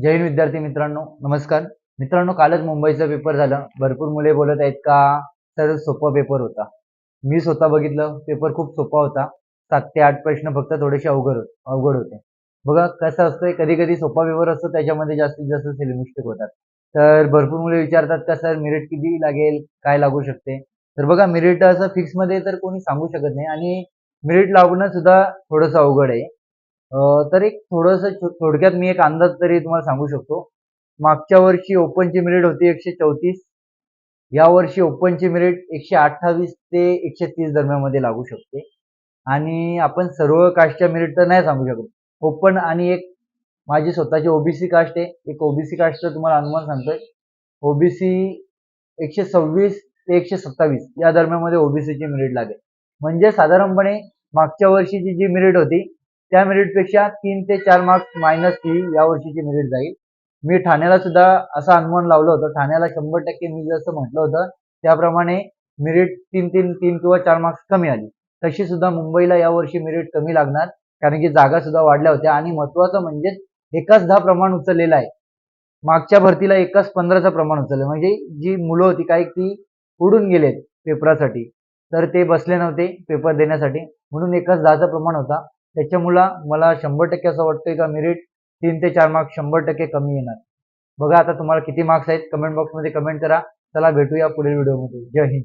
जय हिंद विद्यार्थी मित्रांनो, नमस्कार. मित्रांनो, कालच मुंबईचा पेपर झाला. भरपूर मुले बोलत आहेत का सर सोपा पेपर होता. मी स्वतः बघितलं, पेपर खूप सोपा होता. 7 ते 8 प्रश्न फक्त थोडेसे अवघड होते. बघा कसं असतंय, कधी-कधी सोपा पेपर असतो त्याच्यामध्ये जास्तीत जास्त सिली मिस्टेक होतात. तर भरपूर मुले विचारतात का सर मेरिट किती लागेल, काय लागू शकते? तर बघा मेरिट असं फिक्समध्ये तर कोणी सांगू शकत नाही आणि मेरिट लागणं सुद्धा थोडंसं अवघड आहे. तर एक थोडंसं थोडक्यात मी एक अंदाज तरी तुम्हाला सांगू शकतो. मागच्या वर्षी ओपनची मेरिट होती 134. यावर्षी ओपनची मेरिट 128 ते 130 दरम्यानमध्ये लागू शकते. आणि आपण सर्व कास्टच्या मेरिट तर नाही सांगू शकत. ओपन आणि एक माझी स्वतःची ओबीसी कास्ट आहे. एक ओबीसी कास्टचा तुम्हाला अनुमान सांगतोय. ओबीसी 126 ते 127 या दरम्यानमध्ये ओबीसीची मेरिट लागेल. म्हणजे साधारणपणे मागच्या वर्षीची जी मेरिट होती त्या मेरिटपेक्षा 3 ते 4 मार्क्स मायनस ही या वर्षीची मेरिट जाईल. मी ठाण्याला सुद्धा असा अनुमान लावलं होतं. ठाण्याला 100% मी जसं म्हटलं होतं त्याप्रमाणे मेरिट 3 किंवा 4 मार्क्स कमी आली. तशी सुद्धा मुंबईला यावर्षी मेरिट कमी लागणार कारण की जागा सुद्धा वाढल्या होत्या आणि महत्त्वाचं म्हणजे एकाच 10 प्रमाण उचललेलं आहे. मागच्या भरतीला एकाच 15चं प्रमाण उचललं म्हणजे जी मुलं होती काही ती उडून गेलेत पेपरासाठी. तर ते बसले नव्हते पेपर देण्यासाठी म्हणून एकाच 10चं प्रमाण होता. त्याच्यामुळं मला 100% असं वाटतंय का मेरिट 3 ते 4 मार्क्स 100% कमी येणार. बघा आता तुम्हाला किती मार्क्स आहेत कमेंट बॉक्समध्ये कमेंट करा. चला भेटूया पुढील व्हिडिओमध्ये. जय हिंद.